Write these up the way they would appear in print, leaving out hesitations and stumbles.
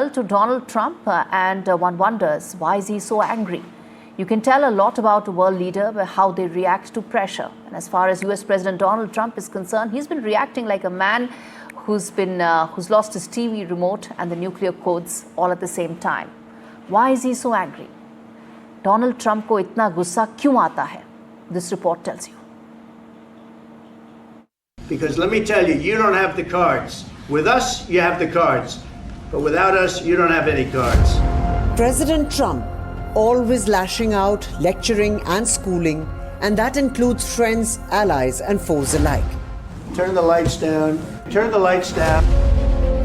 To Donald Trump, and one wonders, why is he so angry? You can tell a lot about a world leader by how they react to pressure. And as far as US President Donald Trump is concerned, he's been reacting like a man who's lost his TV remote and the nuclear codes all at the same time. Why is he so angry? Donald Trump को इतना गुस्सा क्यों आता है? This report tells you. Because let me tell you, you don't have the cards. With us, you have the cards. But without us, you don't have any cards. President Trump always lashing out, lecturing and schooling, and that includes friends, allies and foes alike. Turn the lights down. Turn the lights down.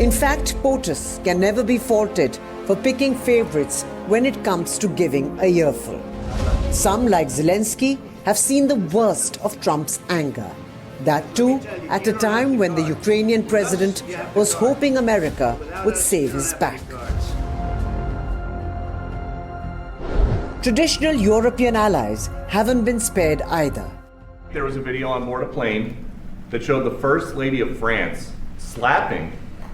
In fact, POTUS can never be faulted for picking favorites when it comes to giving a earful. Some, like Zelensky, have seen the worst of Trump's anger. That too, at a time when the Ukrainian president was hoping America would save his back. Traditional European allies haven't been spared either. There was a video on board a plane that showed the First Lady of France slapping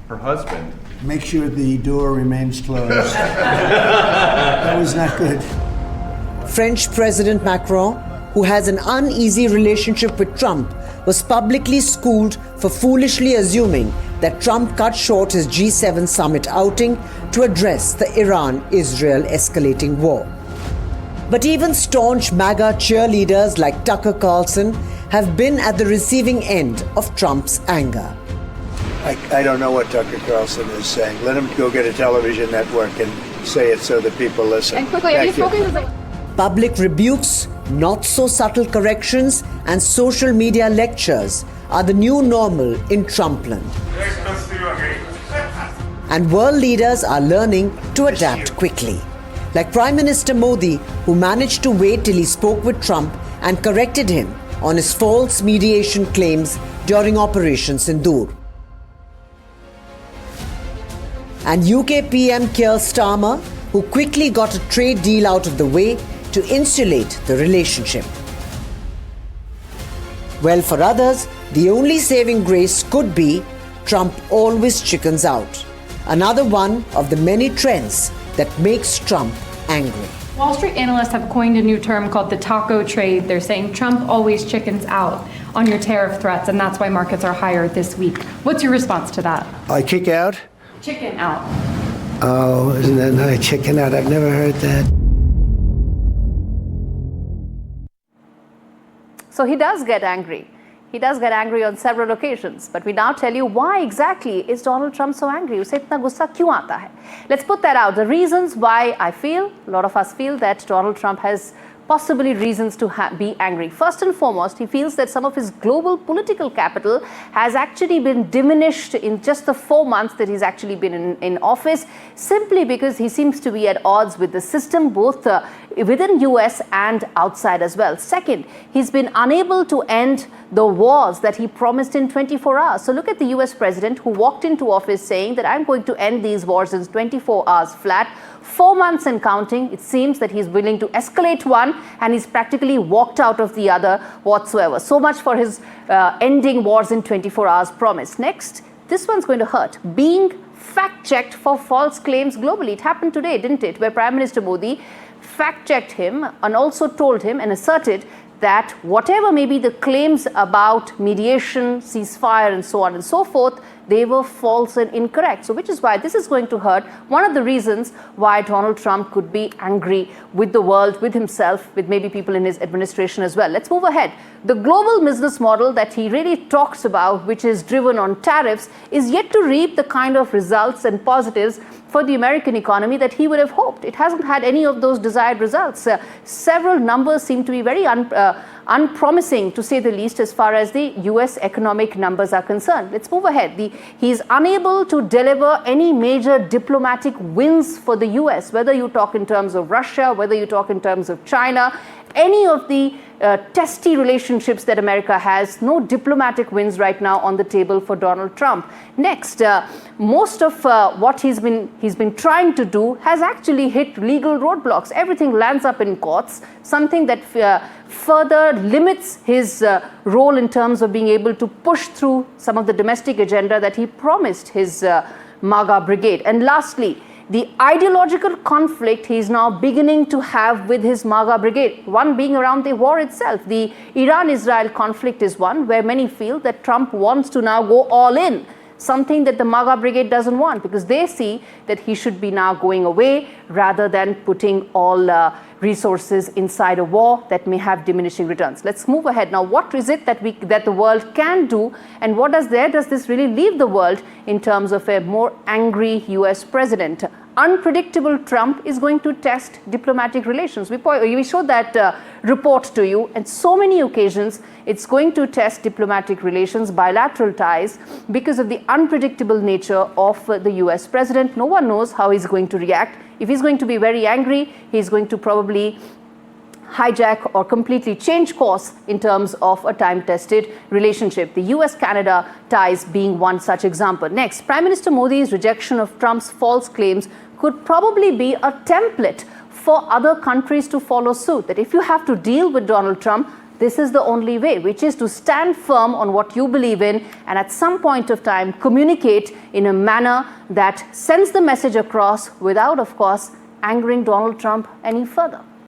her husband. Make sure the door remains closed. That was not good. French President Macron, who has an uneasy relationship with Trump, was publicly schooled for foolishly assuming that Trump cut short his G7 summit outing to address the Iran-Israel escalating war. But even staunch MAGA cheerleaders like Tucker Carlson have been at the receiving end of Trump's anger. I don't know what Tucker Carlson is saying. Let him go get a television network and say it so that people listen. And quickly, have you spoken to the... Public rebukes, not so subtle corrections, and social media lectures are the new normal in Trumpland. And world leaders are learning to adapt quickly. Like Prime Minister Modi, who managed to wait till he spoke with Trump and corrected him on his false mediation claims during Operation Sindoor. And UK PM Keir Starmer, who quickly got a trade deal out of the way to insulate the relationship. Well, for others, the only saving grace could be Trump always chickens out. Another one of the many trends that makes Trump angry. Wall Street analysts have coined a new term called the taco trade. They're saying Trump always chickens out on your tariff threats, and that's why markets are higher this week. What's your response to that? I kick out? Chicken out. Oh, isn't that nice? Chicken out. I've never heard that. So he does get angry. He does get angry on several occasions. But we now tell you why exactly is Donald Trump so angry? उसे इतना गुस्सा क्यों आता है? Let's put that out. The reasons why I feel, a lot of us feel that Donald Trump has possibly reasons to be angry. First and foremost, he feels that some of his global political capital has actually been diminished in just the 4 months that he's actually been in office, simply because he seems to be at odds with the system, both within US and outside as well. Second, he's been unable to end the wars that he promised in 24 hours. So look at the US president who walked into office saying that I'm going to end these wars in 24 hours flat. 4 months and counting, it seems that he's willing to escalate one and he's practically walked out of the other whatsoever. So much for his ending wars in 24 hours promise. Next, this one's going to hurt. Being fact-checked for false claims globally. It happened today, didn't it? Where Prime Minister Modi fact-checked him and also told him and asserted that whatever may be the claims about mediation, ceasefire and so on and so forth, they were false and incorrect. So which is why this is going to hurt. One of the reasons why Donald Trump could be angry with the world, with himself, with maybe people in his administration as well. Let's move ahead. The global business model that he really talks about, which is driven on tariffs, is yet to reap the kind of results and positives for the American economy that he would have hoped. It hasn't had any of those desired results. Several numbers seem to be very unpromising, to say the least, as far as the US economic numbers are concerned. Let's move ahead. He's unable to deliver any major diplomatic wins for the US, whether you talk in terms of Russia, whether you talk in terms of China, any of the testy relationships that America has. No diplomatic wins right now on the table for Donald Trump. Next, most of what he's been trying to do has actually hit legal roadblocks. Everything lands up in courts, something that further limits his role in terms of being able to push through some of the domestic agenda that he promised his MAGA brigade. And lastly, the ideological conflict he is now beginning to have with his MAGA brigade, one being around the war itself. The Iran-Israel conflict is one where many feel that Trump wants to now go all in, something that the MAGA brigade doesn't want, because they see that he should be now going away rather than putting all resources inside a war that may have diminishing returns. Let's move ahead. Now, what is it that the world can do, and what does this really leave the world in terms of a more angry US president? Unpredictable Trump is going to test diplomatic relations. We showed that report to you, and so many occasions it's going to test diplomatic relations, bilateral ties, because of the unpredictable nature of the US president. No one knows how he's going to react. If he's going to be very angry, he's going to probably hijack or completely change course in terms of a time-tested relationship. The US-Canada ties being one such example. Next, Prime Minister Modi's rejection of Trump's false claims could probably be a template for other countries to follow suit. That if you have to deal with Donald Trump, this is the only way, which is to stand firm on what you believe in and at some point of time communicate in a manner that sends the message across without, of course, angering Donald Trump any further.